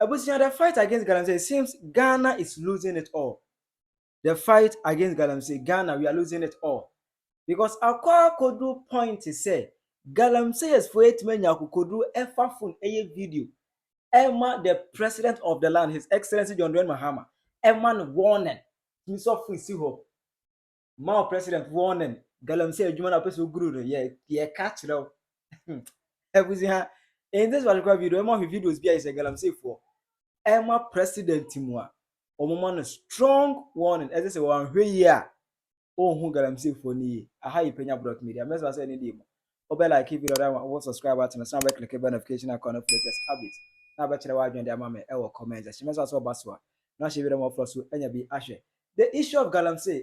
Abusia, the fight against Galamsey, it seems Ghana is losing it all. The fight against Galamsey, Ghana, we are losing it all. Because Akwa Kodu point is say, Galamseyers for 8 men Yakukodu ever phone a video. Emma, the president of the land, His Excellency John Dwayne Mahama, Emma warning. Mr. Fusiho, my president warning. Galamsey, you want to person guru, yeah, catch it out. In this particular video, Emma videos be a Galamsey for. Emma president Timwa, Omoman strong warning. As I say, one here. Oh, who Galamsey for me. I have Penyah brought media. Mess was any demo. Obey like keep it around one subscribe button and sound click the notification icon of latest updates. Now, bet you the their mama or comments. She must also baswa. Now she will more for so any be ashe. The issue of Galamsey.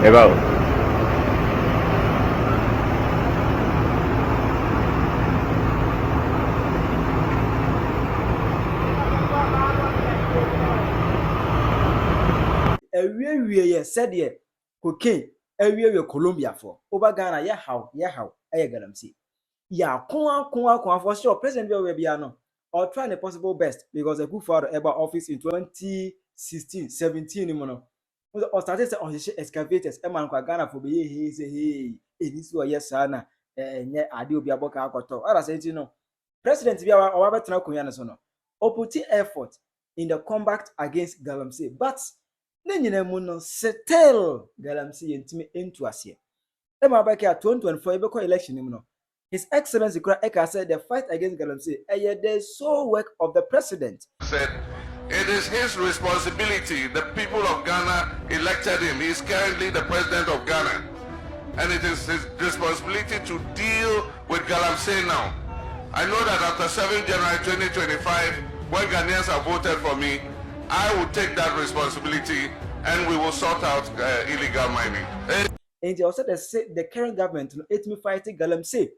About Ewie said ye cocaine ewie Colombia for over Ghana yeah how Galamsey. Yeah, kwa for sure president will be no or trying the possible best because a good father ever office in 2016 17 no. Or started to on excavators Emma Ghana for be he say hey this was yes sana nye ade obi aboka akoto. Others say no. President be our better kunya so no. Or put effort in the combat against Galamsey, but Nanyina muno settle Galamsey intime into us here. Emma back at 2024 Ebeko election no. His Excellency Eka said the fight against Galamsey the sole work of the president. Said it is his responsibility. The people of Ghana elected him. He is currently the president of Ghana. And it is his responsibility to deal with Galamsey now. I know that after 7 January 2025, when Ghanaians have voted for me, I will take that responsibility and we will sort out illegal mining. And he also said the current government it me fighting Galamsey.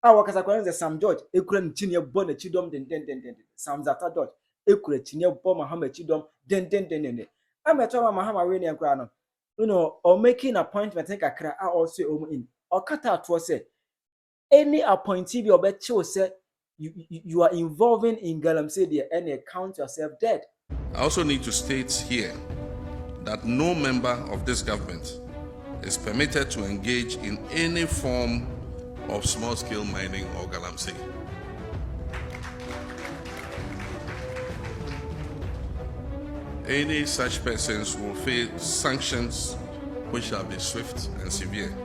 Our Casacran the Sam George, Ekran Chinia Bon Chidom, den. Sam Zata George, Ekra Chinia Bon Mahama Chidom, den. I'm a Tama Mahama Rainy and Grano. You know, or making appointment, think I cry also in. Or cut out was say any appointee or bet you say you are involving in Galamsey and you count yourself dead. I also need to state here that no member of this government is permitted to engage in any form of small-scale mining or Galamsey. Any such persons will face sanctions which shall be swift and severe.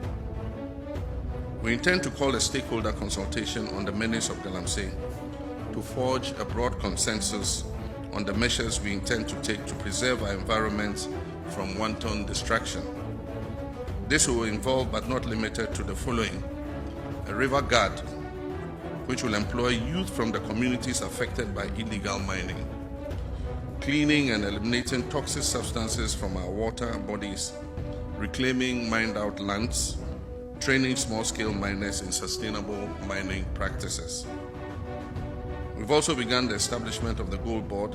We intend to call a stakeholder consultation on the menace of Galamsey to forge a broad consensus on the measures we intend to take to preserve our environment from wanton destruction. This will involve, but not limited to, the following: a river guard, which will employ youth from the communities affected by illegal mining, cleaning and eliminating toxic substances from our water bodies, reclaiming mined-out lands, training small-scale miners in sustainable mining practices. We've also begun the establishment of the Gold Board,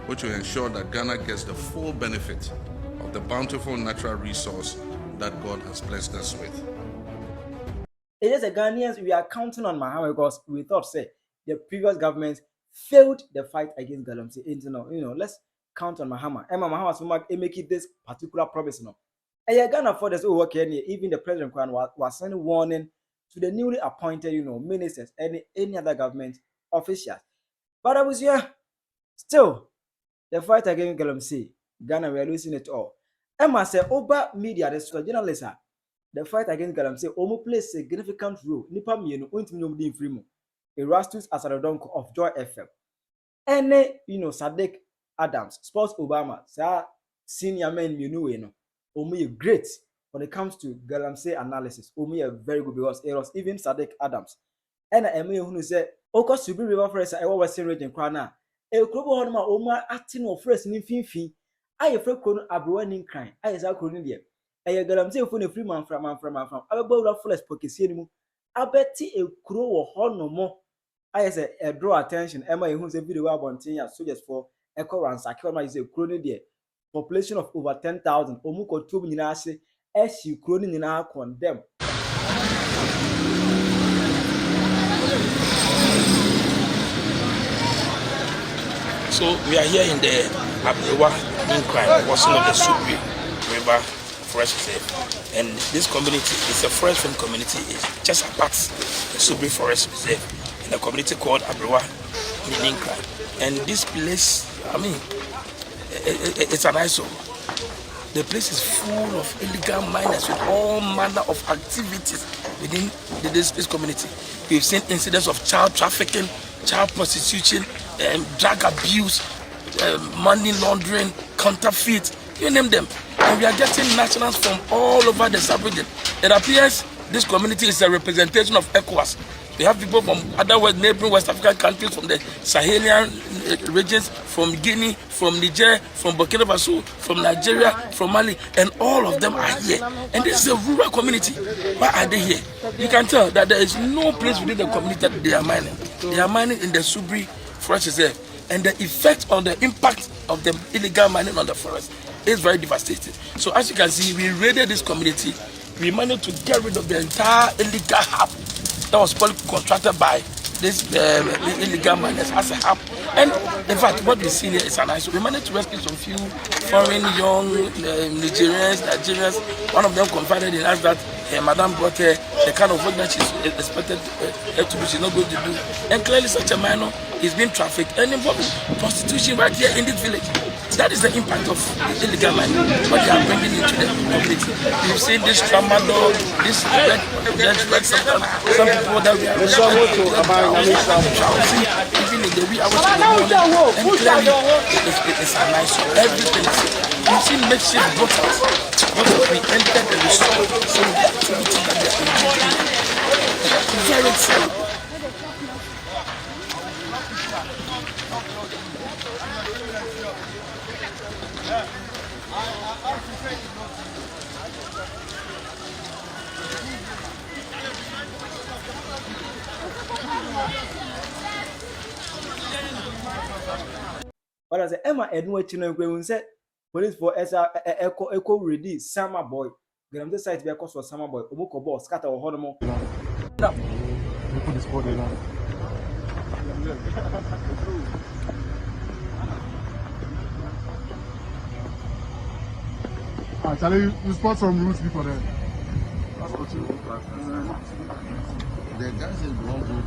which will ensure that Ghana gets the full benefit of the bountiful natural resource that God has blessed us with. It is a Ghanaians we are counting on Mahama because we thought say the previous government failed the fight against Galamsey. Let's count on Mahama. Emma Mahama making this particular promise now. And you're Ghana for this work here. Even the president was sending warning to the newly appointed, ministers and any other government officials. But I was here. Still, the fight against Galamsey, Ghana, we are losing it all. Emma said, Oba media, the journalists, the fight against Galamsey almost plays a significant role. Nipa mienu, untimino di infrimo. Erastus Asarodonko of Joy FM. Any, Sadiq Adams, Sports Obama, sa senior men mienu, omu great when it comes to Galamsey analysis. Omu very good because it was even Sadiq Adams. And Emi who said, Oko Subi River Forest, I was in region Krana. A global honor, Oma acting of first in Finfi. I have a crown abroad crime. I is our cronidia. I Galamsey for a free man from. I about a full pocket. I bet a crow or horn no more. I say draw attention. Emma who's a video about 10 years soldiers for Echo Ransakoma is a cronidia. Population of over 10,000. Omuko 2 million as you croning in our condemn. So we are here in the Abrewa crime, crossing of the Supri River Forest Reserve, and this community is a forest film community. It's just apart the Supri Forest Reserve in a community called Abrewa crime. And this place, I mean, it's an eyesore. The place is full of illegal miners with all manner of activities within this community. We've seen incidents of child trafficking, child prostitution, drug abuse, money laundering, counterfeit, you name them. And we are getting nationals from all over the sub-region. It appears this community is a representation of ECOWAS. We have people from other neighboring West African countries, from the Sahelian regions, from Guinea, from Niger, from Burkina Faso, from Nigeria, from Mali, and all of them are here. And this is a rural community. Why are they here? You can tell that there is no place within the community that they are mining. They are mining in the Subri Forest Reserve. And the effect on the impact of the illegal mining on the forest is very devastating. So as you can see, we raided this community. We managed to get rid of the entire illegal hub that was probably contracted by this illegal miners as a hub. And in fact, what we see here is a nice. We managed to rescue some few foreign young Nigerians. One of them confided in us that Madam brought her the kind of work that she's expected to do, she's not going to do. And clearly such a minor is being trafficked and involved in prostitution right here in this village. That is the impact of illegal mining, what they are bringing into the community. We've seen this tramadol, this red some people that we are even in the wee hours of the morning, and clearly it's a nice one. Everything. We've seen makeshift bottles. We entered and we saw some activity that they are engaging. Very sad. But I say Emma Edward Chino said police for echo ready summer boy. Galamsey site be a cost for summer boy. Omoko boss scatter or honomo. Put this body now. Charlie, you spot some roots before that. That's what you The guys in Bronco.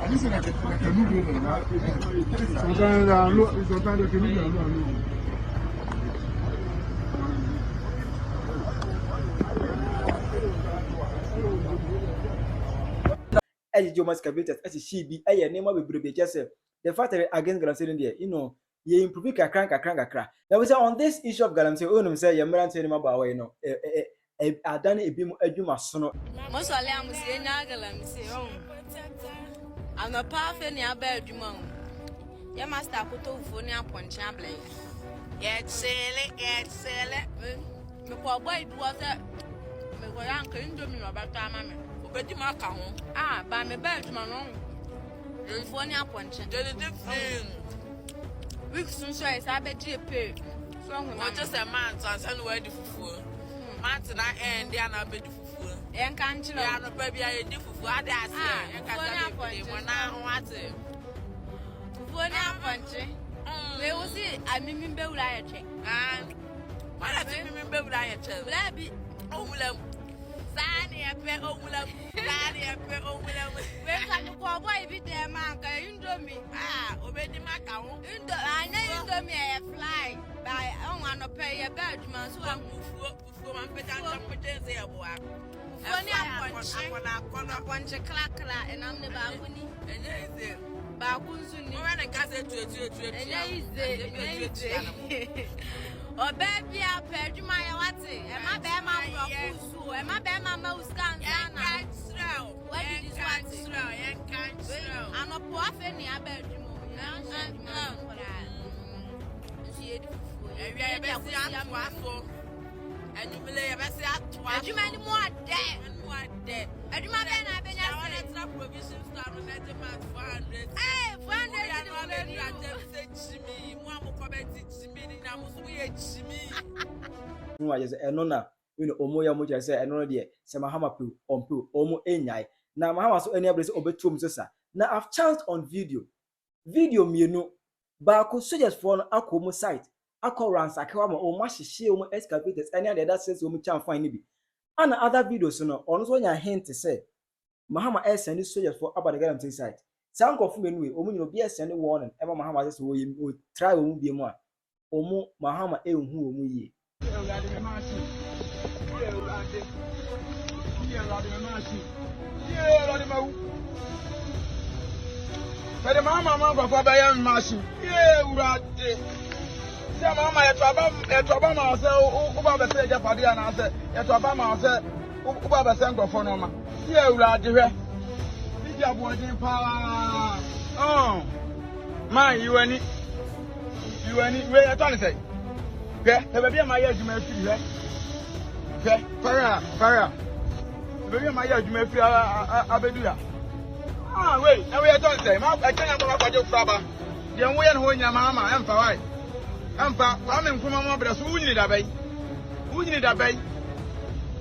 I just said that the canoe building. Sometimes the canoe building. As you must calculate as she be a name of a just the fact that against Galamsey in there, you improve a crank. Now we say on this issue of Galamsey, oh, say you're not saying about I done a beam a Juma sono. Most of them say Galamsey. I'm a perfect near Belgium. You must have put over near Ponchamble. Yet sell it. The poor boy was a uncle in Domino about time. But you mark by me Belgium. California Poncham. Weeks soon, so I bet you pay. So just a man, so I'm ready for food. Mountain and they are not ready for food. And can't you have a baby? I do for food. I can't want it. They will see. I mean, Bill Lion check. And what I think, remember, I be oh, Sani epe owula. Sani epe owula. We can go boy be there man ka indomie. Ah, obedi maka wo. Anya indomie e fly. By on one pay your bed man so am fufu man pete say aboa. Foni aponche kla and am ne ba kuni. Enye ize. Ba kunzu ni. When the gas to. Enye ize. O baby a peduma ya wate. E ma be ma profusu. E ma be ma uskan sana. What did this wate? Yen kan strow. Ano po afeni abeduma. She edi fufu. E wi e be si atwafo. Enumele e be si atwafo. Eduma ni mo ade. Eduma be na be nya se. Tra provision store no net mark 400. Eh, 400 ni say chimi. Mo amukobeti chimi ni na musu ye chimi. No I just enona you know omo ya mo je say enona de se Mahama pe ompe omo enyai. Na Mahama so any abese obetum so sa. Na I've chanced on video mienu ba ko soldiers for no akomo site akọ ransakewa ma o ma hihie o excavators any other says o mu chan fine ni bi ana other videos no ono so nya hint say Mahama send soldiers for about the Galamsey site sanko fu menu we o mu nyino bi send warning e ma Mahama say o try o mu bi mu a o mu Mahama enhu o mu yi But Mahama go for bayan machine. Urade. Say Mahama etwa ma say uba be say japade na say etwa ma say uba be say ngofo no ma. Urade hwe. Bidi aboden pa. Man you ani we etwa ni say. Hwe, e be bia ma ya adwuma afiri hwe. Hwe, para. E be bia ma ya adwuma afiri abedua. Wait, now we are done say. I can't go back to Fraba. The way and when your mamma, and for why? And for I'm from my brother, who need a bay? Who need a bay?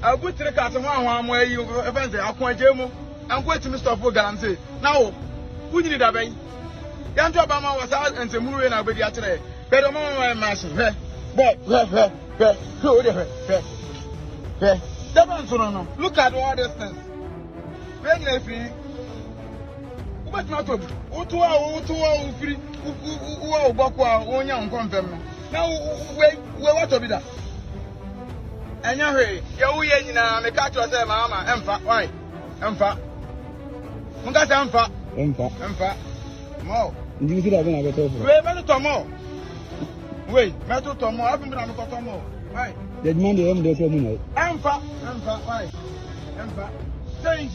I'll put to the cat one where you eventually I'll point Jemo and wait to Mr. Galamsey. Now, who need a bay? Young Obama was out and the movie and I'll be today. Better mama machine. Look at all this things. Very free. But not to free Bokwa, Onya, and confirm. Now, wait, what to be that? And your way, you're in a catch yourself, Mamma, Emfa, why? Emfa. Munga Emfa. More. Do you see that when I get over? Wait, better tomorrow. Wait, better tomorrow. I've been on the tomorrow. Why? That Monday, I'm the community. Emfa, why? Emfa. Change.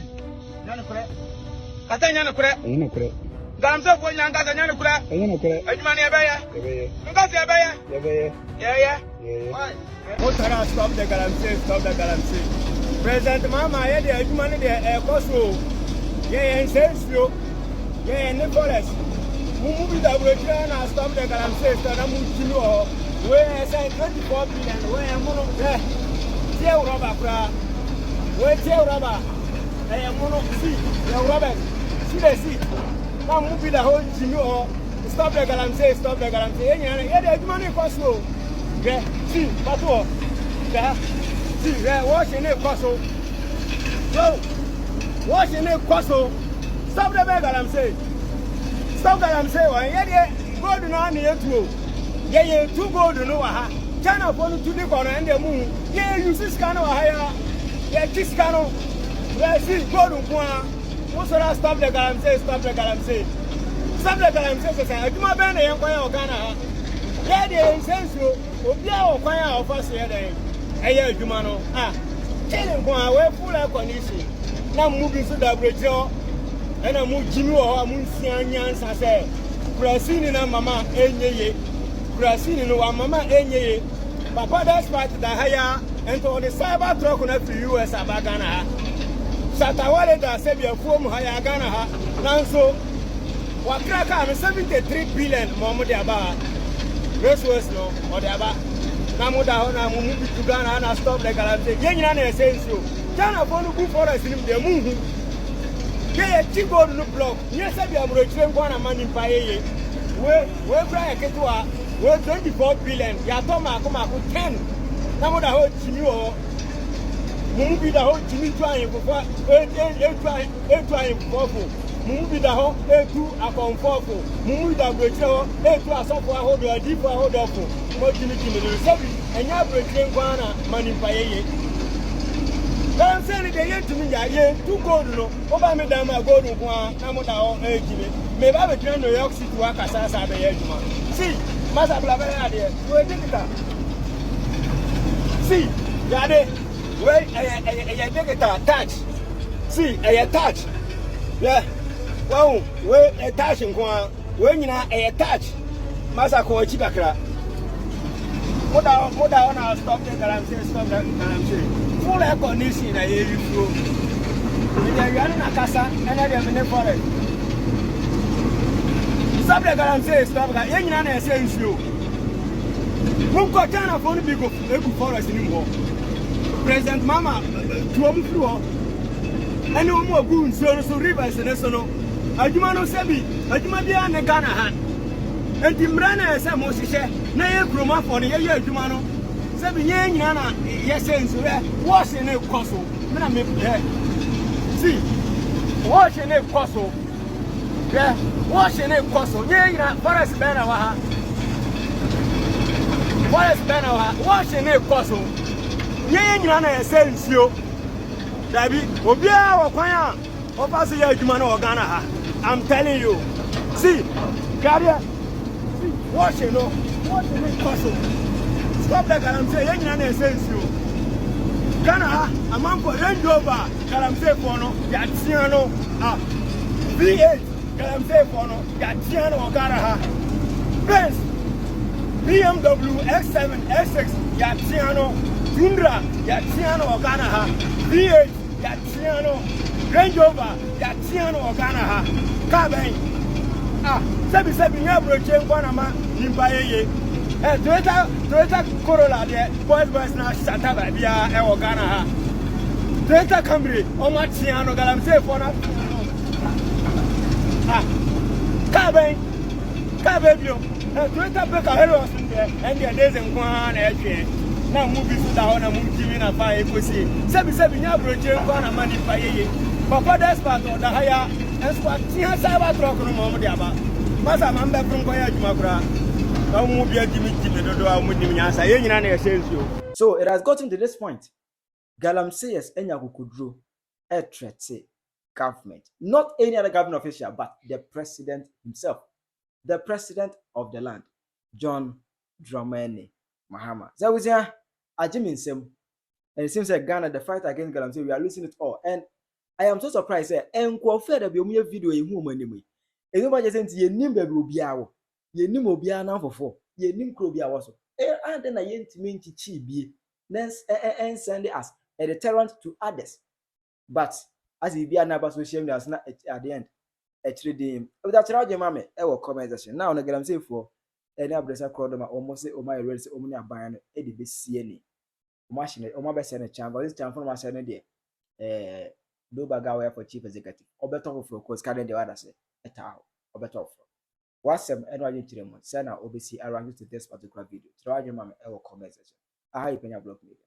Katanya no kure. Eno kure. Galamsey fo nyanga katanya no kure. Eno kure. Adwuma ne ebeye. Ngasi ebeye. Yeah. What are stop the Galamsey. President Mahama ye de adwuma ne de ekoso. Ye ensensio. Ye ne forest. Mu bi da we try na stop the Galamsey so na mu tinu o. We say 24 billion we am no there. Tie rubber kra. We tie rubber. Mono see, your Robert. See the seat. Now move the whole Jimmy or stop the Galamsey. Yeah, the money cost low. Yeah, see, but what? Yeah, see, yeah, washing it cost so. So, washing it cost so. Stop the Galamsey. Stop Galamsey. Yeah, go to now near two. Yeah, 2 gold to know. China for to the corner and the moon. Yeah, you see Scano higher. Yeah, this Scano. Let's see, go to one. What's that? Stop the Galamsey. Stop the Galamsey. I do my band and Ghana. Yeah, the incense. Obia or fire of us here. Hey, Jumano. Tell one way full of condition. Now moving to the bridge. And I move Jimmy or Munsian. I say, Prez in Mama, Eeii. Prez in Mama, Eeii. Papa, that's part of the higher and to the cyber truck on every US Abagana. Satawale da sebia form haya Ghana ha nanso wakraka am 73 billion mo de aba resource no o de aba na mo da ho na mo bi to Ghana na stop the Galamsey yenyina na essential Ghana for no good forest nim de munhu ye chigold no block ye sebia mo retire nko na mani pa ye we bra ketua we 24 billion ya to mako 10 na mo da ho chini o Mumbi the whole Jimmy trying for trying for Mumbi the whole A2 upon 4 Mumbi the Bretro A2 a software holder a deeper holder for what Jimmy and your Bretron Guana money by I'm saying they to me, I two gold no, over me down my golden one, Namoda or Jimmy. Maybe I will turn New York City to work as I say, see, Master Blabella there, where did it come? See, Yade, where I take it touch. See, I touch. Yeah, well, where a touch in one, when you know a touch, Master Coachibacra. What I want to stop the Galamsey, stop the Galamsey. Full air conditioning, I hear you through. With the Yana Casa and I have in forest. Stop the Galamsey, stop the Yana says you. Who got China for the big forest anymore? President Mama, to open floor. And no more goons, so rivers and so. Ajumano Sebi, Ajumadia and Ghana. And Timbrana is a Moshe, Nay Kroma for the year Jumano. 7 years, Nana, yes, washing a castle. See, washing a castle. Yeah, washing a castle. Yeah, Forest Banner. Forest Banner, washing a castle. Yeah, Nana, sends you. David, Obia or Panya, or Passia Jumano or Ghana. I'm telling you. See, Gadia, washing a castle. Stop the Galamsey, young man says you. Ghana, a man for Range Rover, Galamsey Fono, Yatiano, V8, Galamsey Fono, Yatiano, Ghana, Prez, BMW X7, X6, Yatiano, Tundra, Yatiano, Ghana, V8, Yatiano, Range Rover, Yatiano, Ghana, Cabin, 77 years, Panama, Nimbaye. Toyota Corolla there, boys now Santa Via, Ghana. Toyota Camry, Omatiano, Galamsey for Cabello, Toyota Becker Heroes in there, and there doesn't go on air. Now movies down and moving a fire pussy. 77 years, Ghana money by Papa Despot or the higher, and spot Cyber truck on Momodiaba. Masa Mamba from Koyajmakra. So it has gotten to this point. Galamseyers Enyakukudro a threat government, not any other government official, but the president himself, the president of the land, John Dramani Mahama. That was here, Ajiminsem, and it seems like Ghana, the fight against Galamsey, we are losing it all. And I am so surprised. And quite there be a video in whom anyway. And nobody saying you name baby will be our. Ye nim obia na for ye nim kro bia wo so and then na ye ntimi nchichi bie and send us a deterrent to others, but as he be an about social media at the end a trading with that radio mame e wo comment section now na Galamsey for any abresa call them almost say o my ready say o muni aban no e de be sie ni o machine o ma be se ne chan but this chan for ma se ne de do baga we for chief executive o beto for course ka de other say eta o beto for WhatsApp and why you send our OBC around to this particular video. Try your mom comment section. I have Penyah blog media.